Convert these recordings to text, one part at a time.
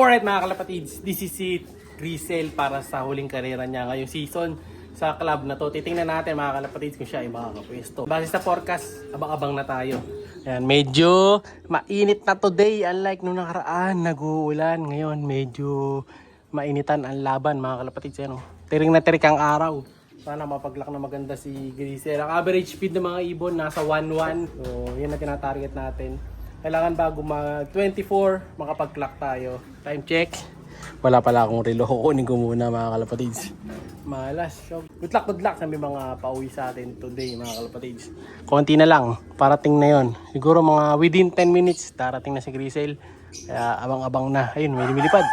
Alright mga kalapatids, this is it. Grisel para sa huling karera niya ngayong season sa club na to. Titingnan natin mga kalapatids kung siya ay makakapwesto. Base sa forecast, abang-abang na tayo. Ayan, medyo mainit na today. Unlike nung nakaraan, nag-uulan. Ngayon, medyo mainitan ang laban mga kalapatids. Ayan, tiring na tirik ang araw. Sana mapaglock na maganda si Grisel. Ang average speed ng mga ibon nasa 1-1. So, yun na tinatarget natin. Kailangan bago mag-24, makapag-clock tayo. Time check. Wala pala akong relo. Kukunin ko muna mga kalapatids. Malas. So, good luck sa may mga pauwi sa atin today mga kalapatids. Konti na lang. Parating na yon. Siguro mga within 10 minutes, darating na si Grisel. Kaya abang-abang na. Ayun, may lumilipad.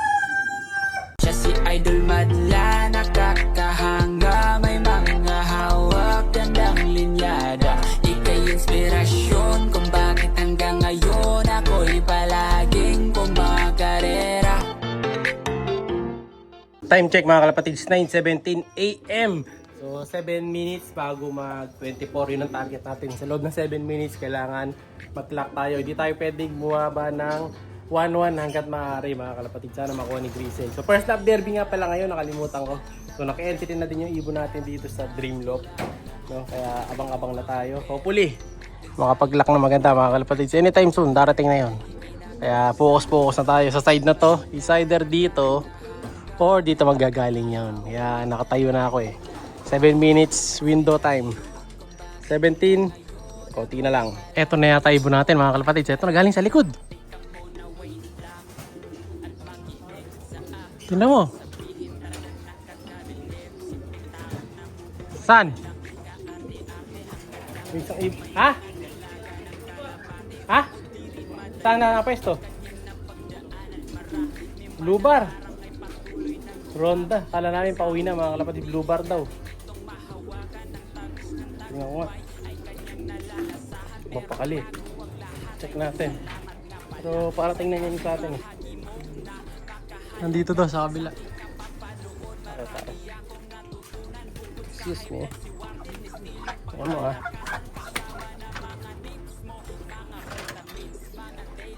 Siya si Idol Madla, nakakahanga, may mga hawak, gandang linyada. Ika'y inspirasyon kung bakit hanggang ngayon ako'y palaging kumakarera. Time check mga kalapatids, 9:17 AM. So 7 minutes bago mag-24, yun ang target natin. Sa loob ng 7 minutes, kailangan mag-clock tayo. Hindi tayo pwedeng bumaba ng 1-1 hanggat maaari mga kalapatids. Sana makuha ni Grisel. So first lap derby nga pala ngayon, nakalimutan ko. So naka-entry na din yung ibon natin dito sa Dreamloft. No? Kaya abang-abang na tayo. Hopefully, makapag-lock na maganda mga kalapatids. Anytime soon, darating na yun. Kaya focus na tayo sa side na to. Is either dito or dito magagaling yun. Kaya nakatayo na ako eh. 7 minutes window time. 17, konti na lang. Eto na yata ibon natin mga kalapatids. Eto na galing sa likod. Tingnan mo. Saan? Ha? Ha? Saan na napwesto? Blue bar. Ronda. Kala namin pauwi na mga kalapatid. Blue bar daw. Tingnan ko nga. Mapakali. Check natin. Pero parating na yan sa atin eh. Nandito daw sa kabila. Excuse me. Tingnan mo ah.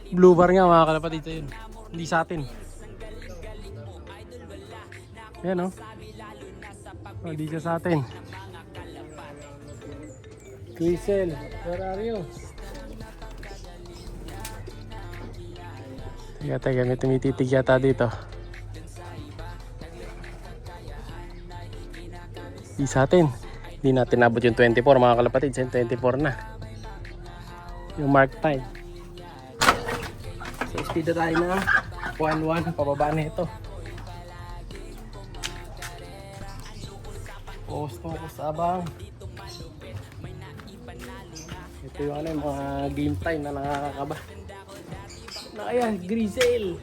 Blue bar nga mga kalapatid yun. Hindi sa atin. Ayan oh. Hindi siya sa atin. Grisel, where are you? Teka, may tumititig yata dito. Di sa atin. Hindi natin nabot yung 24 mga kalapatid. 24 na. Yung mark time. So speed na tayo na 1-1. Pababa na ito. Focus abang. Ito yung yung mga game time na nakakakaba. Ayan, Grisel.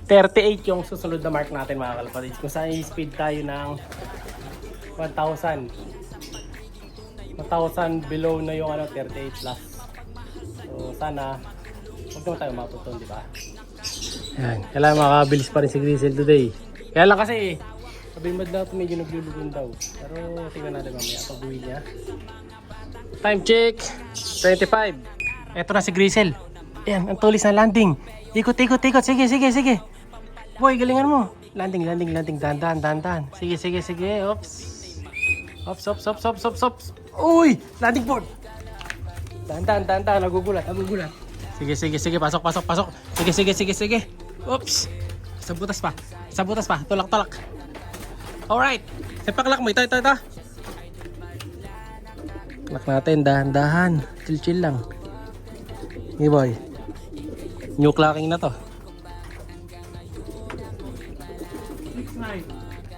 .38 yung susunod na mark natin mga kalapatids. Kung saan i-speed tayo ng 1,000 below na yung 38 plus. So sana huwag naman tayo maputol, di ba? Ayan, kailangan makabilis pa rin si Grisel today. Kaya lang kasi sabihin mo daw medyo naglulugon daw. Pero tingnan natin mamaya pag uwi niya. Time check 25. Eto na si Grisel. Ayan, ang tulis na landing. Ikot. Sige. Boy, galingan mo. Landing. Dahan. Sige. Ops. Ops. Uy! Landing board. Dahan. Nagugulat. Sige. Pasok. Sige. Oops. Sa butas pa. Tulak. Alright. Sepaklak mo. Ito. Klak natin. Dahan. Chill lang. Hey boy. New clacking na to. 69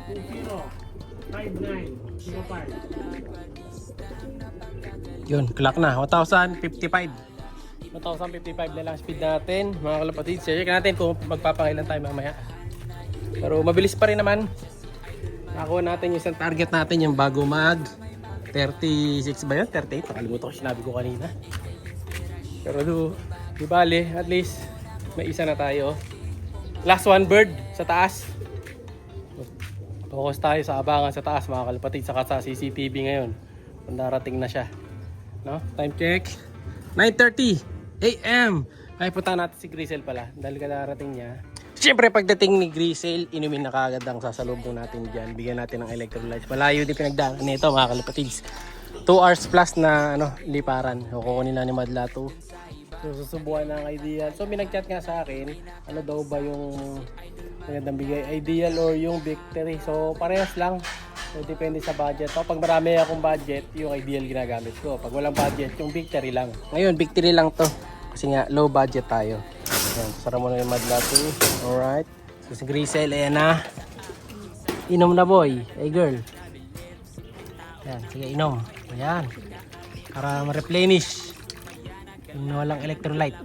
20 59 05. Yun, clock na. 1,055. 1,055 na lang speed natin. Mga kalapatid, check natin kung magpapakailan tayo mamaya. Pero mabilis pa rin naman. Nakuha natin yung isang target natin, yung bago mag 36 ba yun? 38? Nakalimutan ko, sinabi ko kanina. Pero di bale, at least may isa na tayo. Last one bird sa taas. Focus tayo sa abangan sa taas mga kalapatid, saka sa CCTV ngayon. Kung darating na siya. No? Time check. 9:30 AM. Ay, punta natin si Grisel pala. Dahil kadarating niya. Siyempre, pagdating ni Grisel, inumin na kagad ang sasalubong natin dyan. Bigyan natin ng electrolytes. Malayo din pinagdaan nito, mga kalapatids. 2 hours plus na liparan. Kukunin na ni Madla 2. So, susubukan ng Ideal. So, may nag-chat nga sa akin, ano daw ba yung magandang bigay, Ideal or yung Victory. So, parehas lang. So, depende sa budget. So, pag marami akong budget, yung Ideal ginagamit ko. Pag walang budget, yung Victory lang. Ngayon, Victory lang to. Kasi nga, low budget tayo. Ayan, sarap mo na yung Madla 2. Alright. So, si Grisel, ayan na. Inom na, boy. Hey, girl. Ayan, sige, inom. Ayan. Para ma-replenish. Yung walang electrolyte.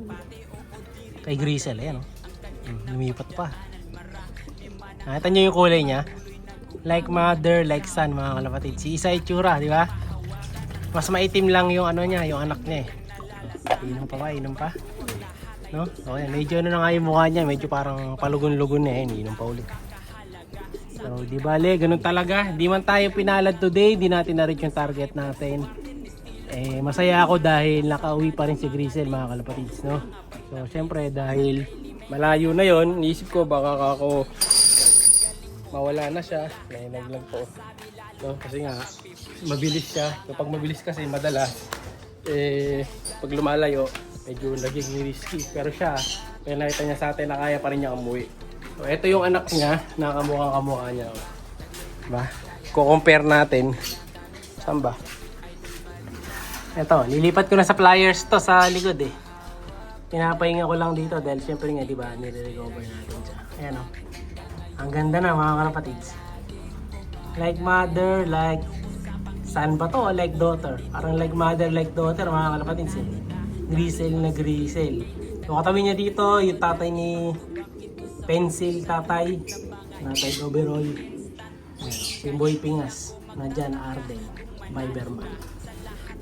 Kay Grisel, ayan o. Lumipat pa. Nakita nyo yung kulay niya? Like mother, like son, mga kalapatid. Si Isa itsura, di ba? Mas maitim lang yung ano niya, yung anak niya eh. Inom pa ba? Inom pa? No? Okay, medyo ano na nga yung mukha niya, medyo parang palugon-lugon na eh. Inom pa ulit. So, di bale, ganun talaga. Di man tayo pinalad today, di natin na-reach yung target natin. Eh, masaya ako dahil nakauwi pa rin si Grisel, mga kalapatids, no? So, syempre, dahil malayo na yon, iisip ko baka ako mawala na siya. Naglag po. No? Kasi nga, mabilis siya. Kapag mabilis kasi, madalas, eh, pag lumalayo, medyo nagiging risky. Pero siya, kaya nakita niya sa atin na kaya pa rin niya umuwi. So, ito yung anak niya, nakakamukha niya. Diba? Ko-compare natin. Saan ba? Ito, lilipat ko na sa pliers to sa likod eh. Pinapahinga ko lang dito dahil syempre nga, di ba, nire-recover natin siya. Ayan o. Ang ganda na, mga kalapatids. Like mother, like son ba to o like daughter? Parang like mother, like daughter, mga kalapatids eh. Grisel na Grisel. So, katabi niya dito, yung tatay ni Pencil, tatay overall. Ayan, yung Boy Pingas, nandyan Arden, Viberman.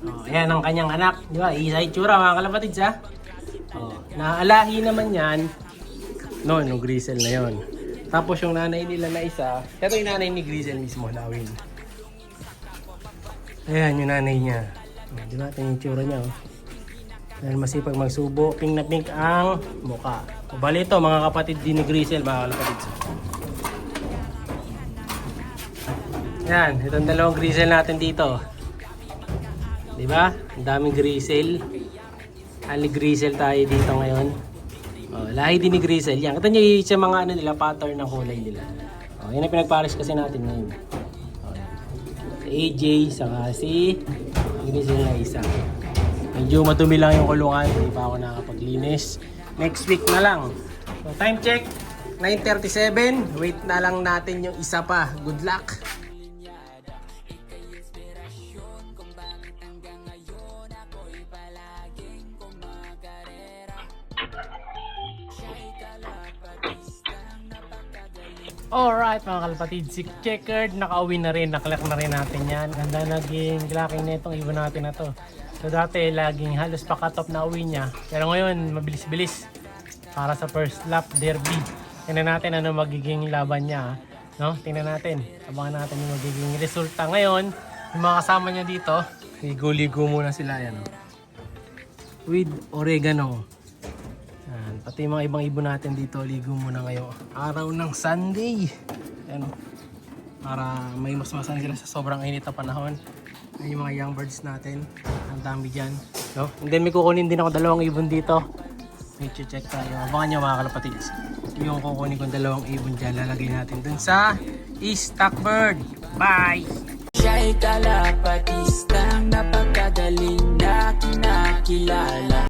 Oh, ayan ang kanyang anak, di ba? Isa itsura, mga kalapatids ha. Oh, naalahi naman yan. No, Grisel na yon. Tapos yung nanay nila na isa, ito yung nanay ni Grisel mismo, Lawin. Ayan yung nanay niya. Oh, di ba? Ito yung itsura niya. Oh. Dahil masipag magsubo, pink na pink ang mukha. O, bali ito, mga kapatid din ni Grisel, mga kalapatids. Ayan, itong dalawang Grisel natin dito. Diba? Ang daming Grisel. Ali Grisel tayo dito ngayon. Oh, lahi din ni Grisel. Yan. Kita nyo sa mga ano nila, pattern ng kulay nila. Oh, yan ang pinagpares kasi natin ngayon. Oh, si AJ, saka si Grisel na isa. Medyo madumi lang yung kulungan. Hindi pa ako nakapaglinis. Next week na lang. So, time check. 9:37. Wait na lang natin yung isa pa. Good luck. Alright mga kalapatid, si Checkered nakauwi na rin, naklak na rin natin yan. Ganda naging clacking na itong ibon natin na to. So dati laging halos pa-cut off na uwi niya. Pero ngayon mabilis-bilis para sa first lap derby. Tingnan natin ano magiging laban niya. No? Tingnan natin, abangan natin yung magiging resulta. Ngayon, yung mga kasama niya dito, ligo-ligo muna sila yan. With oregano. Yan. Pati yung mga ibang ibon natin dito, ligo muna ngayon. Araw ng Sunday. Yan. Para may mas masan sila sa sobrang init na panahon. Yan yung mga young birds natin. Ang dami dyan. No? And then may kukunin din ako dalawang ibon dito. May check tayo. Abangan nyo mga kalapatids. Yung kukunin kong dalawang ibon dyan, lalagay natin dun sa Stockbird. Bye! Siya'y kalapatistang napakagaling na kinakilala.